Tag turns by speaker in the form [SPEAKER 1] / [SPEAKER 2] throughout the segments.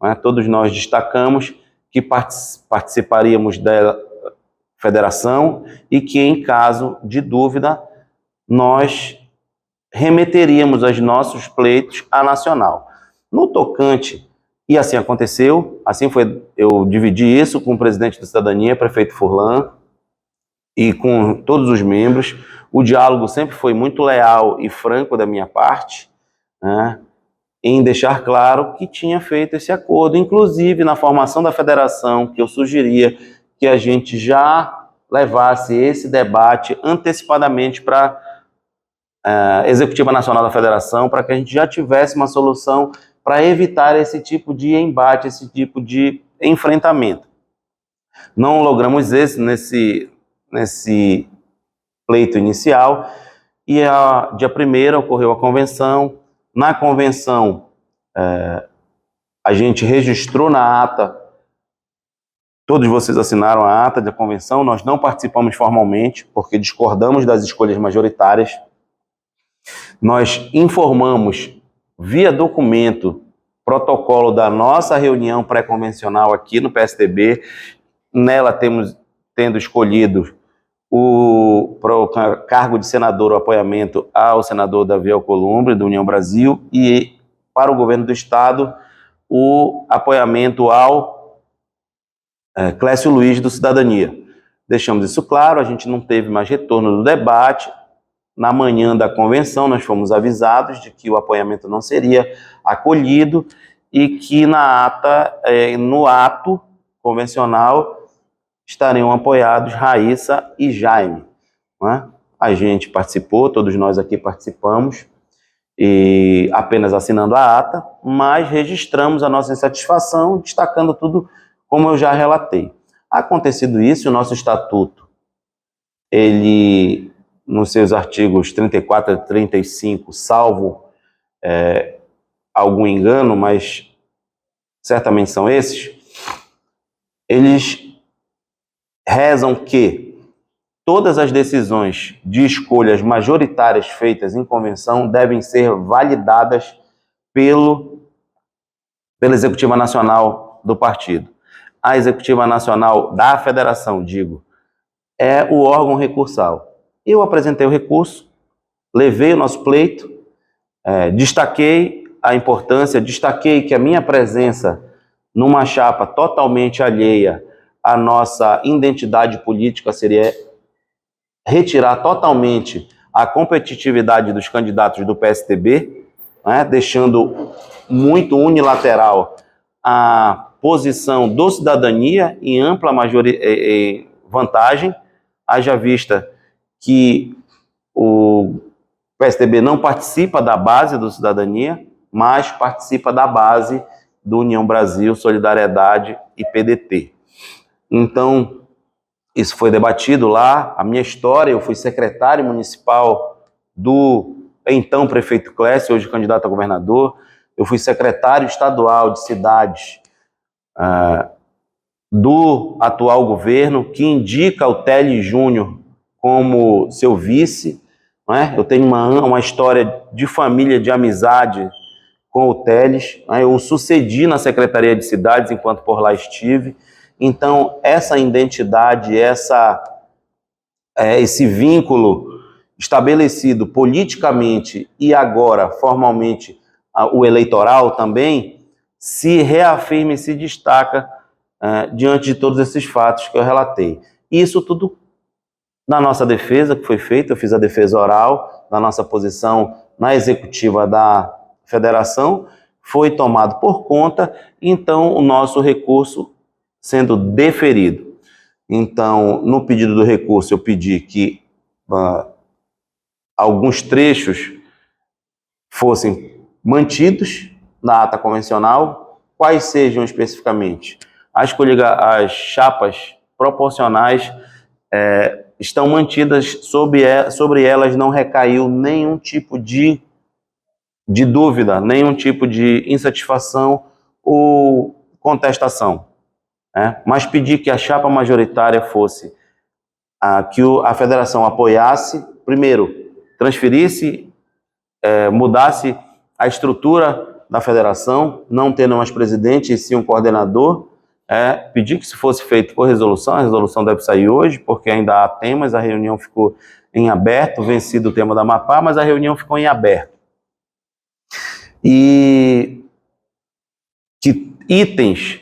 [SPEAKER 1] né? Todos nós destacamos que participaríamos da federação e que, em caso de dúvida, nós remeteríamos os nossos pleitos à nacional. No tocante, e assim aconteceu, assim foi, eu dividi isso com o presidente da Cidadania, prefeito Furlan, e com todos os membros. O diálogo sempre foi muito leal e franco da minha parte, né, em deixar claro que tinha feito esse acordo, inclusive na formação da federação, que eu sugeria que a gente já levasse esse debate antecipadamente para a Executiva Nacional da Federação, para que a gente já tivesse uma solução para evitar esse tipo de embate, esse tipo de enfrentamento. Não logramos nesse pleito inicial, e dia 1º ocorreu a convenção. Na convenção, a gente registrou na ata, todos vocês assinaram a ata da convenção, nós não participamos formalmente, porque discordamos das escolhas majoritárias. Nós informamos via documento, protocolo da nossa reunião pré-convencional aqui no PSDB, nela tendo escolhido para o cargo de senador o apoiamento ao senador Davi Alcolumbre, do União Brasil, e para o governo do Estado o apoiamento ao Clécio Luiz, do Cidadania. Deixamos isso claro, a gente não teve mais retorno do debate. Na manhã da convenção, nós fomos avisados de que o apoiamento não seria acolhido e que no ato convencional estariam apoiados Raíssa e Jaime, né? A gente participou, todos nós aqui participamos, e apenas assinando a ata, mas registramos a nossa insatisfação, destacando tudo como eu já relatei. Acontecido isso, o nosso estatuto, ele, nos seus artigos 34 a 35, salvo algum engano, mas certamente são esses, eles rezam que todas as decisões de escolhas majoritárias feitas em convenção devem ser validadas pela Executiva Nacional do partido. A Executiva Nacional da Federação, é o órgão recursal. Eu apresentei o recurso, levei o nosso pleito, destaquei a importância, destaquei que a minha presença numa chapa totalmente alheia à nossa identidade política seria retirar totalmente a competitividade dos candidatos do PSDB, né, deixando muito unilateral a posição do Cidadania em ampla vantagem, haja vista que o PSDB não participa da base do Cidadania, mas participa da base do União Brasil, Solidariedade e PDT. Então, isso foi debatido lá. A minha história, eu fui secretário municipal do então prefeito Clécio, hoje candidato a governador. Eu fui secretário estadual de cidades do atual governo, que indica o Teles Júnior como seu vice, né? Eu tenho uma história de família, de amizade com o Teles, né? Eu o sucedi na Secretaria de Cidades enquanto por lá estive. Então, essa identidade, esse vínculo estabelecido politicamente e agora formalmente o eleitoral também, se reafirma e se destaca diante de todos esses fatos que eu relatei. Isso tudo na nossa defesa que foi feita, eu fiz a defesa oral da nossa posição na executiva da federação, foi tomado por conta, então o nosso recurso sendo deferido. Então, no pedido do recurso, eu pedi que alguns trechos fossem mantidos na ata convencional. Quais sejam especificamente? As chapas proporcionais estão mantidas, sobre elas não recaiu nenhum tipo de dúvida, nenhum tipo de insatisfação ou contestação. Mas pedi que a chapa majoritária fosse que a federação apoiasse, primeiro, transferisse, mudasse a estrutura da federação, não tendo mais presidente e sim um coordenador, pedi que isso fosse feito por resolução. A resolução deve sair hoje, porque ainda há temas, a reunião ficou em aberto, vencido o tema da Amapá, mas a reunião ficou em aberto. E que itens,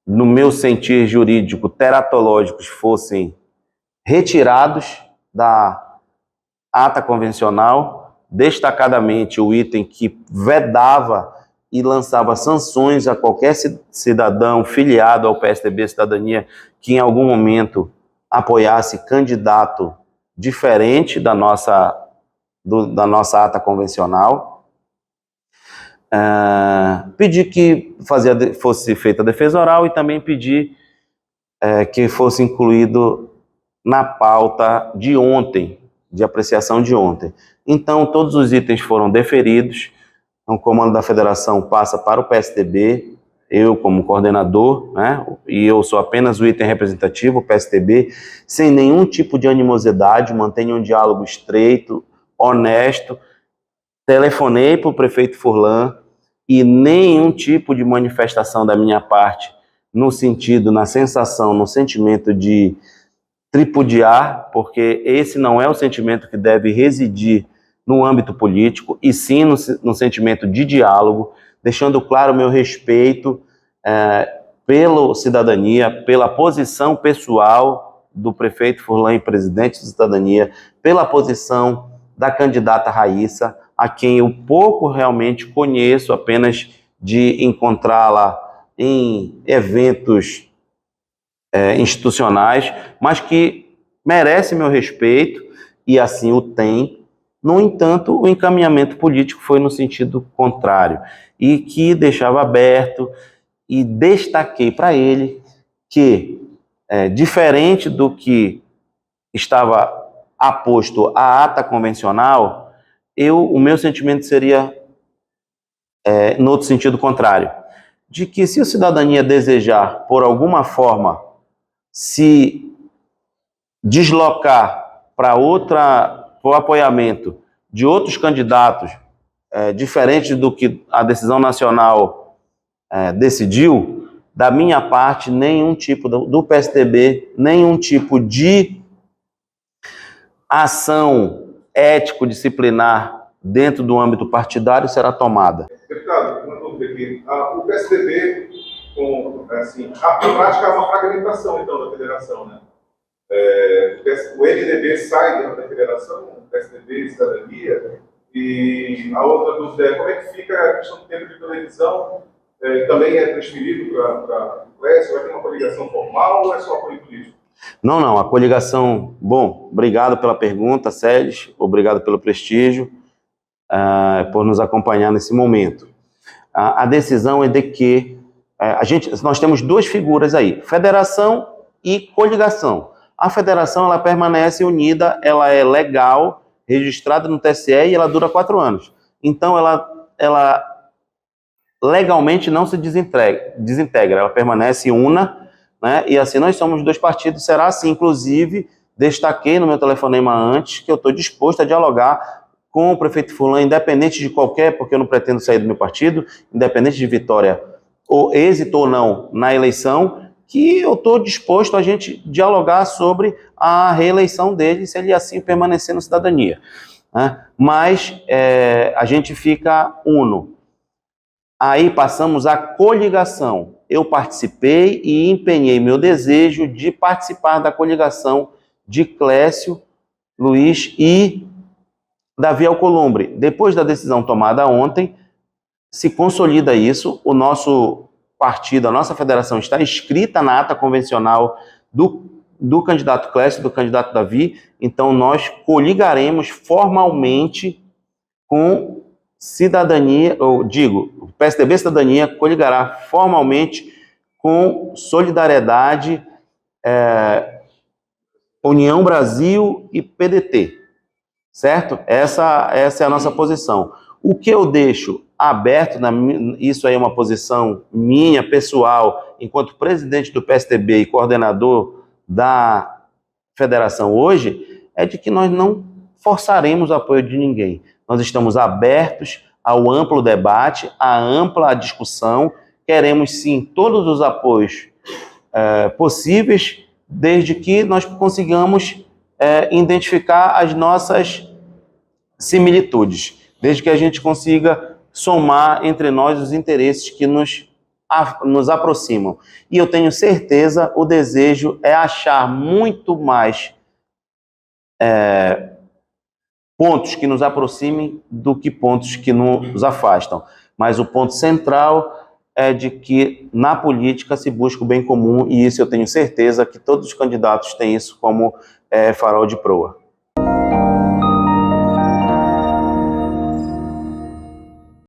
[SPEAKER 1] no meu sentir jurídico, teratológicos, fossem retirados da ata convencional, destacadamente o item que vedava e lançava sanções a qualquer cidadão filiado ao PSDB Cidadania que em algum momento apoiasse candidato diferente da nossa ata convencional. Pedi que fosse feita a defesa oral e também pedi que fosse incluído na pauta de ontem, de apreciação de ontem. Então, todos os itens foram deferidos, o comando da federação passa para o PSDB, eu como coordenador, né, e eu sou apenas o item representativo, o PSDB, sem nenhum tipo de animosidade, mantenho um diálogo estreito, honesto. Telefonei para o prefeito Furlan e nenhum tipo de manifestação da minha parte no sentido, na sensação, no sentimento de tripudiar, porque esse não é o sentimento que deve residir no âmbito político, e sim no sentimento de diálogo, deixando claro o meu respeito pela cidadania, pela posição pessoal do prefeito Furlan e presidente da Cidadania, pela posição da candidata Raíssa, a quem eu pouco realmente conheço, apenas de encontrá-la em eventos institucionais, mas que merece meu respeito, e assim o tem. No entanto, o encaminhamento político foi no sentido contrário, e que deixava aberto, e destaquei para ele que, diferente do que estava aposto à ata convencional, o meu sentimento seria no outro sentido contrário, de que se a cidadania desejar, por alguma forma, se deslocar para o apoiamento de outros candidatos, diferente do que a decisão nacional decidiu, da minha parte, nenhum tipo do PSDB, nenhum tipo de ação ético-disciplinar dentro do âmbito partidário será tomada.
[SPEAKER 2] Deputado, uma dúvida aqui. O PSDB, a prática é uma fragmentação, então, da federação, né? O MDB sai da federação, o PSDB, Cidadania, e a outra dúvida é como é que fica a questão do tempo de televisão, também é transferido para o Clécio, vai ter uma coligação formal ou é só apoio político?
[SPEAKER 1] Não, a coligação... Bom, obrigado pela pergunta, Sérgio, obrigado pelo prestígio, por nos acompanhar nesse momento. A decisão é de que nós temos duas figuras aí, federação e coligação. A federação, ela permanece unida, ela é legal, registrada no TSE e ela dura 4 anos. Então, ela legalmente não se desintegra, ela permanece una, né? E assim nós somos 2 partidos, será assim. Inclusive, destaquei no meu telefonema antes que eu estou disposto a dialogar com o prefeito Furlan, independente de qualquer, porque eu não pretendo sair do meu partido, independente de vitória, ou êxito ou não na eleição, que eu estou disposto a gente dialogar sobre a reeleição dele, se ele assim permanecer na Cidadania, né? Mas a gente fica uno. Aí passamos à coligação. Eu participei e empenhei meu desejo de participar da coligação de Clécio, Luiz e Davi Alcolumbre. Depois da decisão tomada ontem, se consolida isso. O nosso partido, a nossa federação está inscrita na ata convencional do candidato Clécio, do candidato Davi. Então nós coligaremos formalmente com Cidadania, o PSDB Cidadania coligará formalmente com Solidariedade, União Brasil e PDT, certo? Essa é a nossa posição. O que eu deixo aberto, isso aí é uma posição minha, pessoal, enquanto presidente do PSDB e coordenador da federação hoje, é de que nós não forçaremos o apoio de ninguém. Nós estamos abertos ao amplo debate, à ampla discussão. Queremos, sim, todos os apoios possíveis, desde que nós consigamos identificar as nossas similitudes, desde que a gente consiga somar entre nós os interesses que nos aproximam. E eu tenho certeza, o desejo é achar muito mais pontos que nos aproximem do que pontos que nos afastam. Mas o ponto central é de que na política se busca o bem comum, e isso eu tenho certeza que todos os candidatos têm isso como farol de proa.